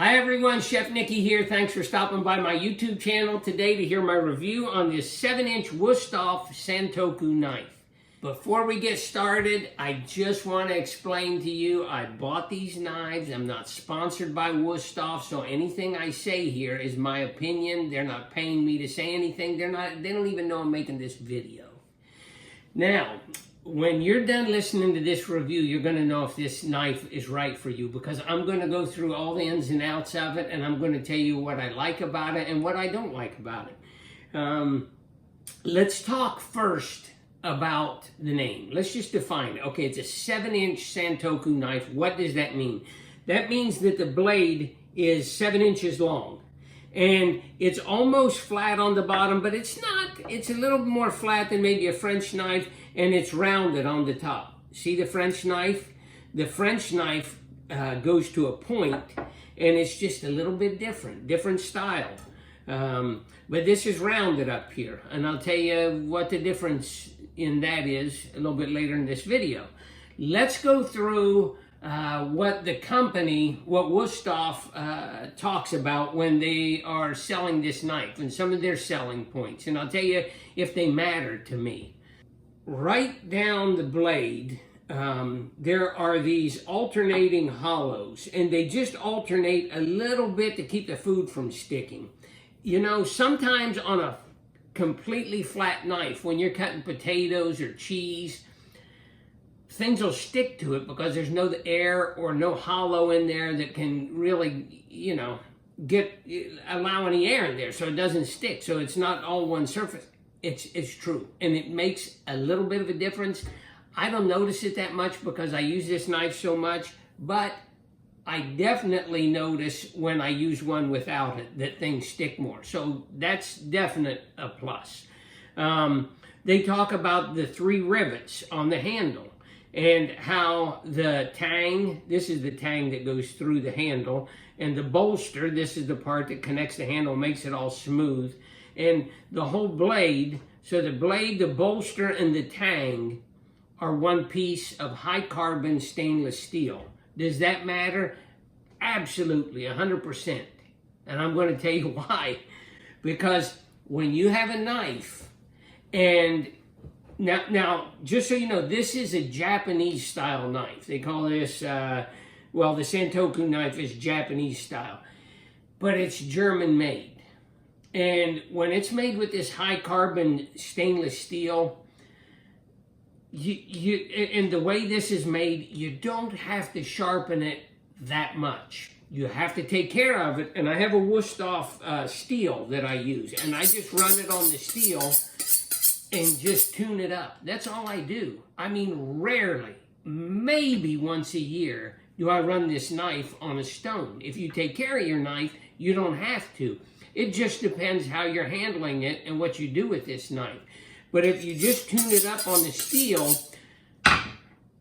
Hi everyone, Chef Nicky here. Thanks for stopping by my YouTube channel today to hear my review on this 7-inch Wüsthof Santoku knife. Before we get started, I just want to explain to you, I bought these knives. I'm not sponsored by Wüsthof, so anything I say here is my opinion. They're not paying me to say anything. They don't even know I'm making this video. Now, when you're done listening to this review, you're going to know if this knife is right for you, because I'm going to go through all the ins and outs of it, and I'm going to tell you what I like about it and what I don't like about it. Let's talk first about the name. Let's just define it. Okay, it's a 7-inch Santoku knife. What does that mean? That means that the blade is 7 inches long. And it's almost flat on the bottom, but it's not. It's a little more flat than maybe a French knife, and it's rounded on the top. See the French knife? The French knife goes to a point, and it's just a little bit different style. But this is rounded up here, and I'll tell you what the difference in that is a little bit later in this video. Let's go through what the company, what Wüsthof talks about when they are selling this knife and some of their selling points. And I'll tell you if they matter to me. Right down the blade, there are these alternating hollows, and they just alternate a little bit to keep the food from sticking. You know, sometimes on a completely flat knife, when you're cutting potatoes or cheese, things will stick to it because there's no air or no hollow in there that can really, you know, allow any air in there, so it doesn't stick. So it's not all one surface. It's true, and it makes a little bit of a difference. I don't notice it that much because I use this knife so much, but I definitely notice when I use one without it that things stick more. So that's definite a plus. They talk about the 3 rivets on the handle, and how the tang, this is the tang that goes through the handle, and the bolster, this is the part that connects the handle, makes it all smooth, and the whole blade. So the blade, the bolster, and the tang are one piece of high carbon stainless steel. Does that matter? Absolutely, 100%. And I'm going to tell you why. Because when you have a knife, and Now, just so you know, this is a Japanese style knife. They call this, well, the Santoku knife is Japanese style, but it's German made. And when it's made with this high carbon stainless steel, and the way this is made, you don't have to sharpen it that much. You have to take care of it. And I have a Wüsthof steel that I use, and I just run it on the steel and just tune it up. That's all I do. I mean, rarely, maybe once a year, do I run this knife on a stone. If you take care of your knife, you don't have to. It just depends how you're handling it and what you do with this knife. But if you just tune it up on the steel,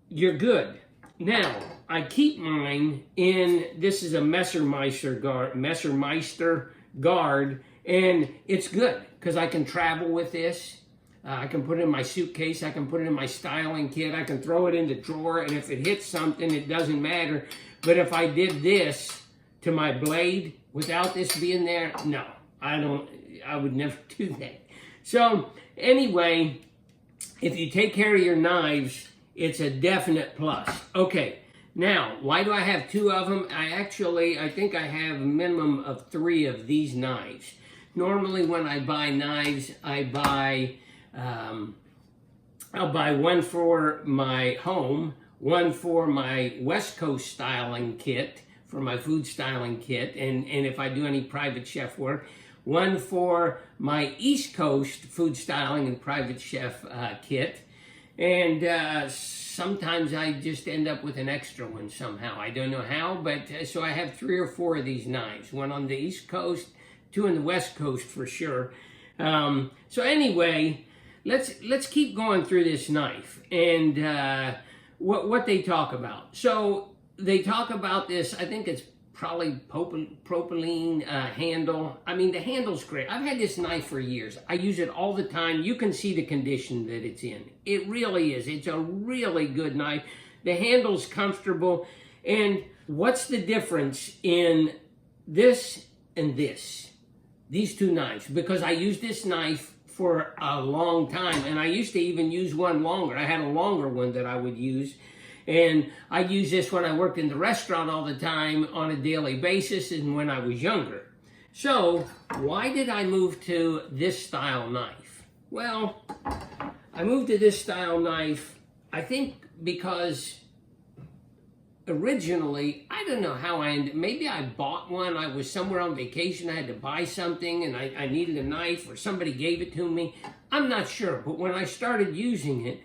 you're good. Now, I keep mine in, this is a Messermeister guard, and it's good because I can travel with this. I can put it in my suitcase, I can put it in my styling kit, I can throw it in the drawer, and if it hits something, it doesn't matter. But if I did this to my blade without this being there, no, I would never do that. So anyway, if you take care of your knives, it's a definite plus. Okay, now, why do I have 2 of them? I think I have a minimum of 3 of these knives. Normally when I buy knives, I'll buy one for my home, one for my West Coast styling kit, for my food styling kit, and if I do any private chef work, one for my East Coast food styling and private chef kit, and sometimes I just end up with an extra one somehow. I don't know how, but so I have 3 or 4 of these knives, one on the East Coast, 2 on the West Coast for sure. So anyway, let's keep going through this knife and what they talk about. So they talk about this, I think it's probably propylene handle. I mean, the handle's great. I've had this knife for years. I use it all the time. You can see the condition that it's in. It really is. It's a really good knife. The handle's comfortable. And what's the difference in this and this, these two knives, because I used this knife for a long time, and I used to even use one longer. I had a longer one that I would use, and I'd use this when I worked in the restaurant all the time on a daily basis and when I was younger. So why did I move to this style knife? Well, I moved to this style knife, I think because originally, I don't know how I ended, maybe I bought one, I was somewhere on vacation, I had to buy something and I needed a knife or somebody gave it to me. I'm not sure, but when I started using it,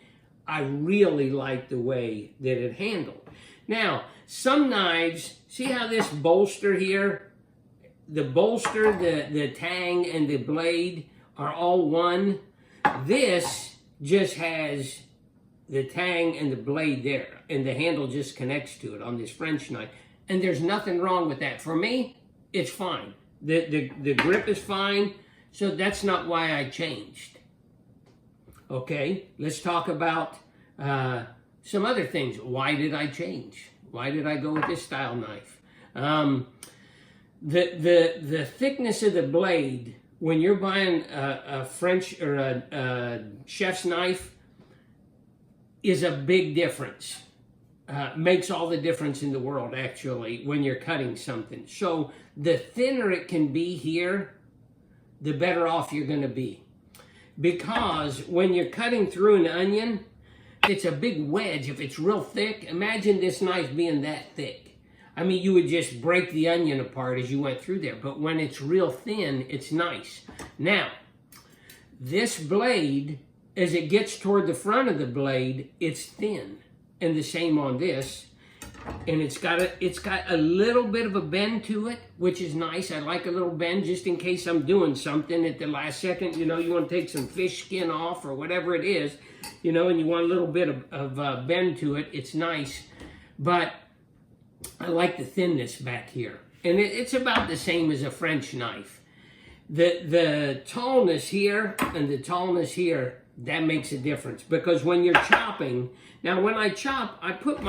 I really liked the way that it handled. Now, some knives, see how this bolster here, the bolster, the tang, and the blade are all one. This just has the tang and the blade there, and the handle just connects to it on this French knife. And there's nothing wrong with that. For me, it's fine. The grip is fine, so that's not why I changed. Okay, let's talk about some other things. Why did I change? Why did I go with this style knife? The thickness of the blade, when you're buying a French or a chef's knife, is a big difference. Makes all the difference in the world, actually, when you're cutting something. So the thinner it can be here, the better off you're going to be. Because when you're cutting through an onion, it's a big wedge. If it's real thick, imagine this knife being that thick. I mean, you would just break the onion apart as you went through there. But when it's real thin, it's nice. Now, this blade, as it gets toward the front of the blade, it's thin. And the same on this. And it's got a little bit of a bend to it, which is nice. I like a little bend just in case I'm doing something at the last second. You know, you want to take some fish skin off or whatever it is, you know, and you want a little bit of bend to it. It's nice. But I like the thinness back here. And it's about the same as a French knife. The tallness here and the tallness here, that makes a difference. Because when you're chopping, now when I chop, I put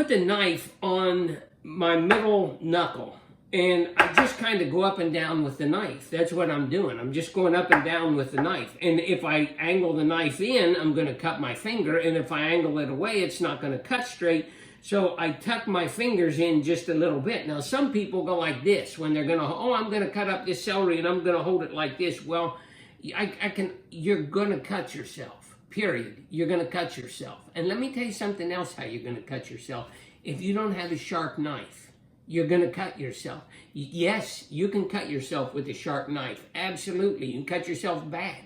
the knife on my middle knuckle, and I just kind of go up and down with the knife. That's what I'm doing. I'm just going up and down with the knife. And if I angle the knife in, I'm going to cut my finger, and if I angle it away, it's not going to cut straight. So I tuck my fingers in just a little bit. Now, some people go like this when they're going to, oh, I'm going to cut up this celery, and I'm going to hold it like this. Well, you're going to cut yourself. Period. You're going to cut yourself. And let me tell you something else how you're going to cut yourself. If you don't have a sharp knife, you're going to cut yourself. Yes, you can cut yourself with a sharp knife. Absolutely. You can cut yourself bad.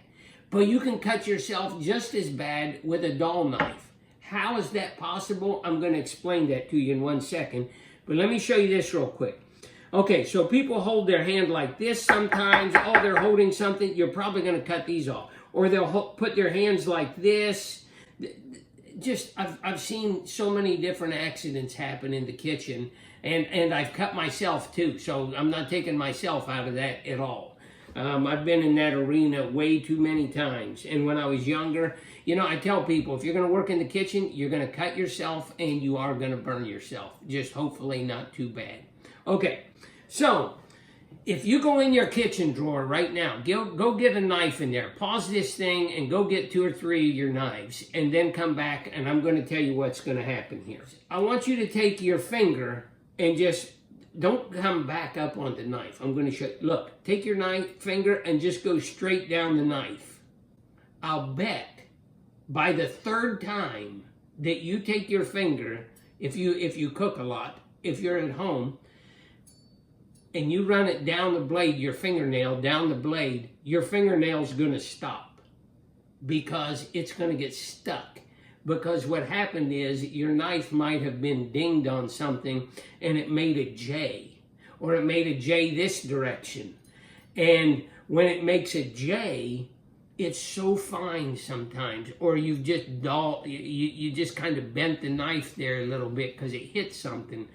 But you can cut yourself just as bad with a dull knife. How is that possible? I'm going to explain that to you in 1 second. But let me show you this real quick. Okay, so people hold their hand like this sometimes. Oh, they're holding something. You're probably going to cut these off. Or they'll put their hands like this. Just, I've seen so many different accidents happen in the kitchen. And I've cut myself too. So I'm not taking myself out of that at all. I've been in that arena way too many times. And when I was younger, you know, I tell people, if you're going to work in the kitchen, you're going to cut yourself and you are going to burn yourself. Just hopefully not too bad. Okay, so if you go in your kitchen drawer right now, go get a knife in there. Pause this thing and go get 2 or 3 of your knives and then come back and I'm going to tell you what's going to happen here. I want you to take your finger and just don't come back up on the knife. I'm going to show you. Look, take your finger and just go straight down the knife. I'll bet by the 3rd time that you take your finger, if you cook a lot, if you're at home, and you run it down the blade, your fingernail down the blade, your fingernail's going to stop because it's going to get stuck. Because what happened is your knife might have been dinged on something and it made a J, or it made a J this direction. And when it makes a J, it's so fine sometimes, or you've just you just kind of bent the knife there a little bit because it hit something.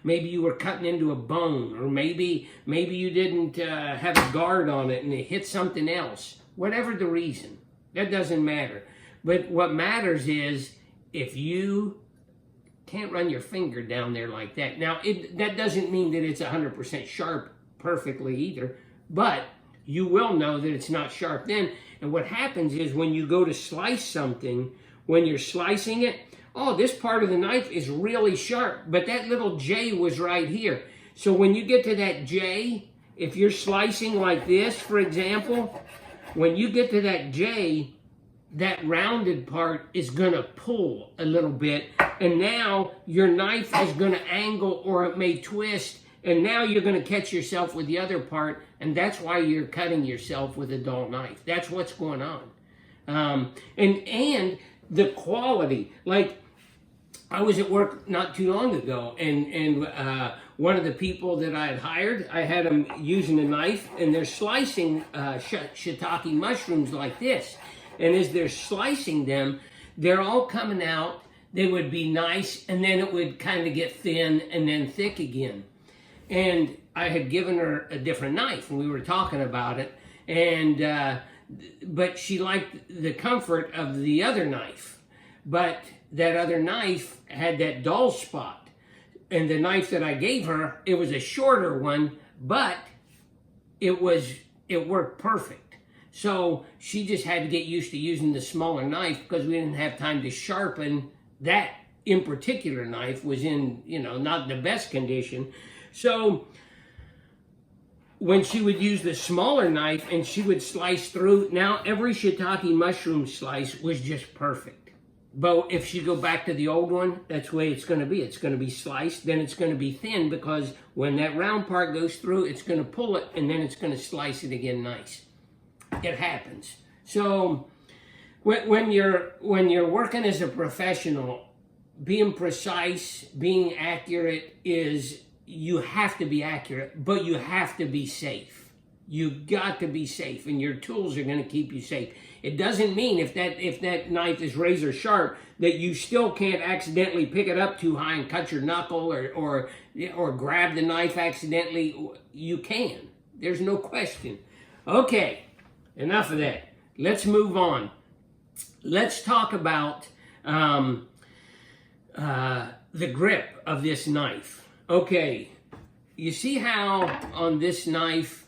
Maybe you were cutting into a bone, or maybe you didn't have a guard on it and it hit something else. Whatever the reason, that doesn't matter. But what matters is if you can't run your finger down there like that. Now, that doesn't mean that it's 100% sharp perfectly either, but you will know that it's not sharp then. And what happens is when you go to slice something, when you're slicing it, oh, this part of the knife is really sharp, but that little J was right here. So when you get to that J, if you're slicing like this, for example, when you get to that J, that rounded part is gonna pull a little bit, and now your knife is gonna angle or it may twist, and now you're gonna catch yourself with the other part, and that's why you're cutting yourself with a dull knife. That's what's going on. And the quality, like I was at work not too long ago, and one of the people that I had hired, I had them using a knife, and they're slicing shiitake mushrooms like this. And as they're slicing them, they're all coming out. They would be nice, and then it would kind of get thin and then thick again. And I had given her a different knife, and we were talking about it. And but she liked the comfort of the other knife. But that other knife had that dull spot. And the knife that I gave her, it was a shorter one, but it worked perfect. So she just had to get used to using the smaller knife because we didn't have time to sharpen. That in particular knife was in, not the best condition. So when she would use the smaller knife and she would slice through, now every shiitake mushroom slice was just perfect. But if she go back to the old one, that's the way it's going to be. It's going to be sliced, then it's going to be thin because when that round part goes through, it's going to pull it and then it's going to slice it again nice. It happens. So when you're working as a professional, being precise, being accurate you have to be accurate, but you have to be safe. You've got to be safe, and your tools are going to keep you safe. It doesn't mean if that knife is razor sharp that you still can't accidentally pick it up too high and cut your knuckle or grab the knife accidentally. You can. There's no question. Okay, enough of that. Let's move on. Let's talk about the grip of this knife. Okay, you see how on this knife,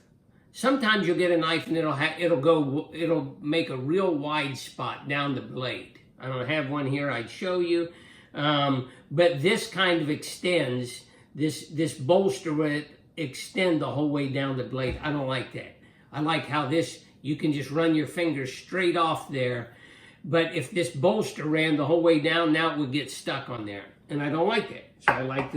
sometimes you'll get a knife and it'll make a real wide spot down the blade. I don't have one here, I'd show you. But this kind of extends, this bolster will extend the whole way down the blade. I don't like that. I like how this, you can just run your fingers straight off there. But if this bolster ran the whole way down, now it would get stuck on there. And I don't like that. So I like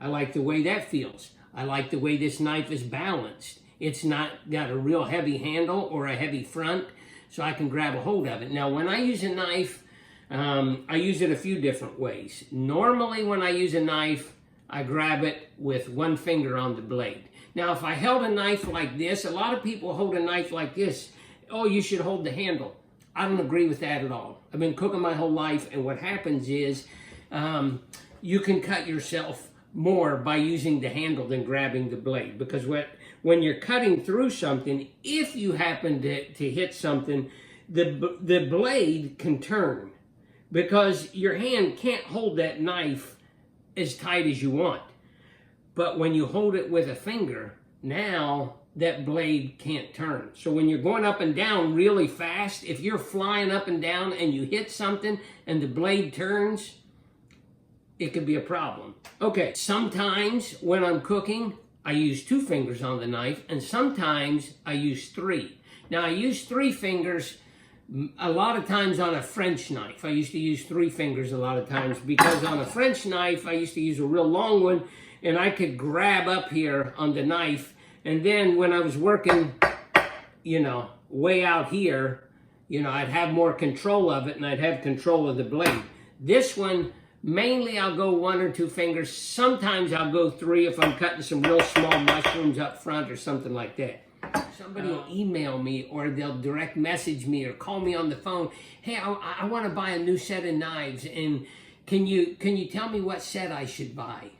I like the way that feels. I like the way this knife is balanced. It's not got a real heavy handle or a heavy front, so I can grab a hold of it. Now, when I use a knife, I use it a few different ways. Normally, when I use a knife, I grab it with one finger on the blade. Now, if I held a knife like this, a lot of people hold a knife like this. Oh, you should hold the handle. I don't agree with that at all. I've been cooking my whole life, and what happens is you can cut yourself more by using the handle than grabbing the blade, because when you're cutting through something, if you happen to hit something, the blade can turn because your hand can't hold that knife as tight as you want. But when you hold it with a finger, now that blade can't turn. So when you're going up and down really fast, if you're flying up and down and you hit something and the blade turns, it could be a problem. Okay, sometimes when I'm cooking, I use 2 fingers on the knife, and sometimes I use 3. Now, I use 3 fingers a lot of times on a French knife. I used to use 3 fingers a lot of times because on a French knife, I used to use a real long one, and I could grab up here on the knife, and then when I was working, way out here, I'd have more control of it, and I'd have control of the blade. This one, mainly I'll go 1 or 2 fingers. Sometimes I'll go 3 if I'm cutting some real small mushrooms up front or something like that. Somebody will email me or they'll direct message me or call me on the phone. Hey, I want to buy a new set of knives, and can you tell me what set I should buy?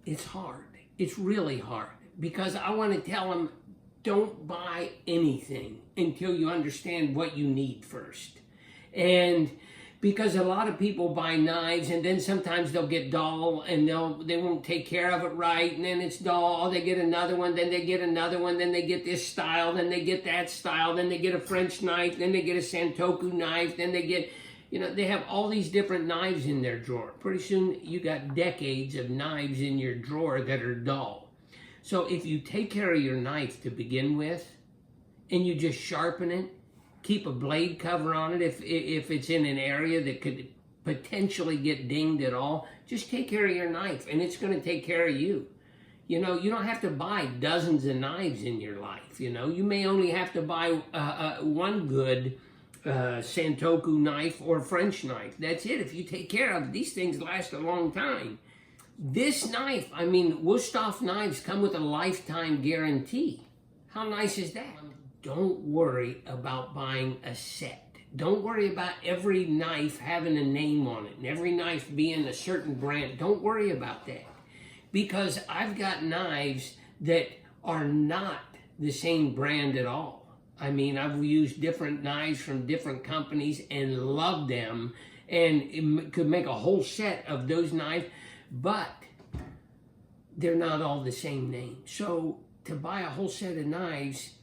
It's hard. It's really hard because I want to tell them, don't buy anything until you understand what you need first. And because a lot of people buy knives and then sometimes they'll get dull and they won't take care of it right, and then it's dull, they get another one, then they get another one, then they get this style, then they get that style, then they get a French knife, then they get a Santoku knife, then they get, they have all these different knives in their drawer. Pretty soon you got decades of knives in your drawer that are dull. So if you take care of your knife to begin with and you just sharpen it, keep a blade cover on it if it's in an area that could potentially get dinged at all. Just take care of your knife and it's going to take care of you. You don't have to buy dozens of knives in your life. You may only have to buy one good Santoku knife or French knife. That's it. If you take care of it, these things last a long time. This knife, Wüsthof knives come with a lifetime guarantee. How nice is that? Don't worry about buying a set. Don't worry about every knife having a name on it and every knife being a certain brand. Don't worry about that. Because I've got knives that are not the same brand at all. I've used different knives from different companies and loved them, and could make a whole set of those knives, but they're not all the same name. So to buy a whole set of knives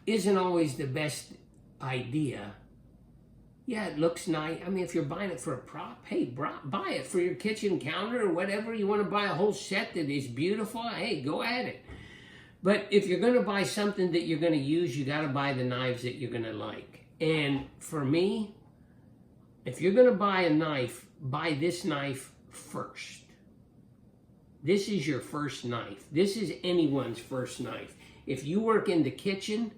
isn't always the best idea. Yeah, it looks nice. If you're buying it for a prop, hey, buy it for your kitchen counter or whatever. You want to buy a whole set that is beautiful, hey, go at it. But if you're going to buy something that you're going to use, you got to buy the knives that you're going to like. And for me, if you're going to buy a knife, buy this knife first. This is your first knife. This is anyone's first knife. If you work in the kitchen,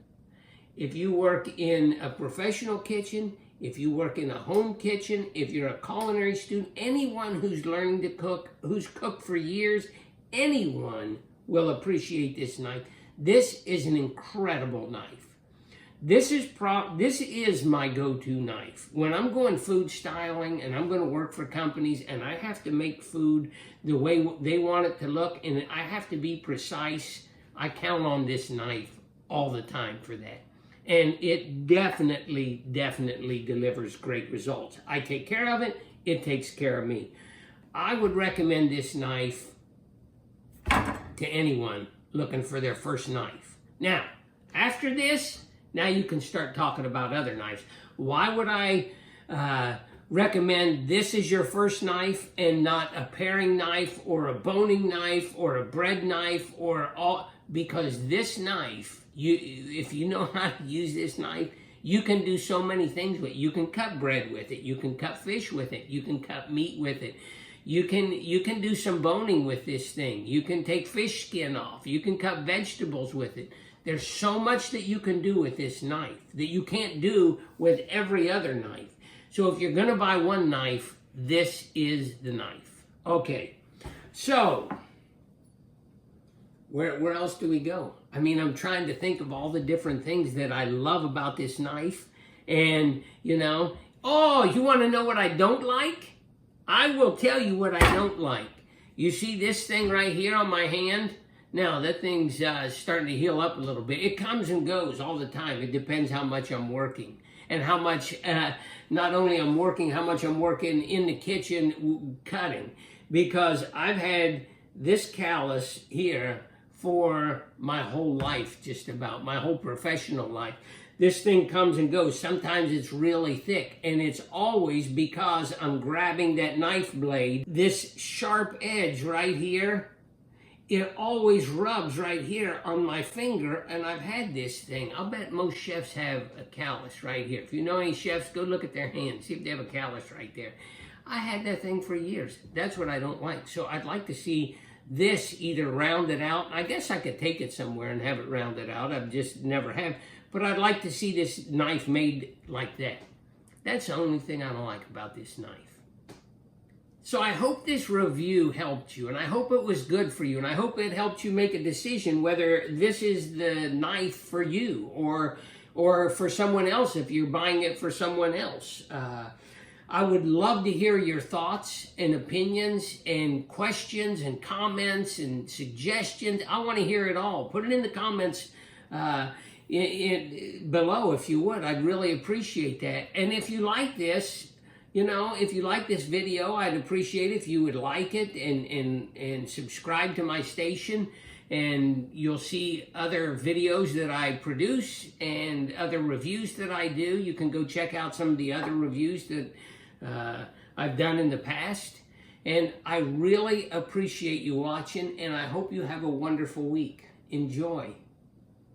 if you work in a professional kitchen, if you work in a home kitchen, if you're a culinary student, anyone who's learning to cook, who's cooked for years, anyone will appreciate this knife. This is an incredible knife. This is my go-to knife. When I'm going food styling and I'm going to work for companies and I have to make food the way they want it to look and I have to be precise, I count on this knife all the time for that. And it definitely delivers great results. I take care of it, it takes care of me. I would recommend this knife to anyone looking for their first knife. Now, after this, now you can start talking about other knives. Why would I recommend this as your first knife and not a paring knife or a boning knife or a bread knife or all? Because this knife, if you know how to use this knife, you can do so many things with it. You can cut bread with it. You can cut fish with it. You can cut meat with it. You can do some boning with this thing. You can take fish skin off. You can cut vegetables with it. There's so much that you can do with this knife that you can't do with every other knife. So if you're going to buy one knife, this is the knife. Okay, so where else do we go? I'm trying to think of all the different things that I love about this knife. And, oh, you want to know what I don't like? I will tell you what I don't like. You see this thing right here on my hand? Now, that thing's starting to heal up a little bit. It comes and goes all the time. It depends how much I'm working. And how much, not only I'm working, how much I'm working in the kitchen cutting. Because I've had this callus here for my whole life, just about, my whole professional life. This thing comes and goes. Sometimes it's really thick, and it's always because I'm grabbing that knife blade. This sharp edge right here, it always rubs right here on my finger, and I've had this thing. I'll bet most chefs have a callus right here. If you know any chefs, go look at their hands, see if they have a callus right there. I had that thing for years. That's what I don't like. So I'd like to see this either rounded out. I guess I could take it somewhere and have it rounded out. I've just never have. But I'd like to see this knife made like that. That's the only thing I don't like about this knife. So I hope this review helped you, and I hope it was good for you, and I hope it helped you make a decision whether this is the knife for you or for someone else if you're buying it for someone else. I would love to hear your thoughts and opinions and questions and comments and suggestions. I want to hear it all. Put it in the comments below if you would. I'd really appreciate that. And if you like this, if you like this video, I'd appreciate it if you would like it and subscribe to my station. And you'll see other videos that I produce and other reviews that I do. You can go check out some of the other reviews that I've done in the past. And I really appreciate you watching, and I hope you have a wonderful week. Enjoy.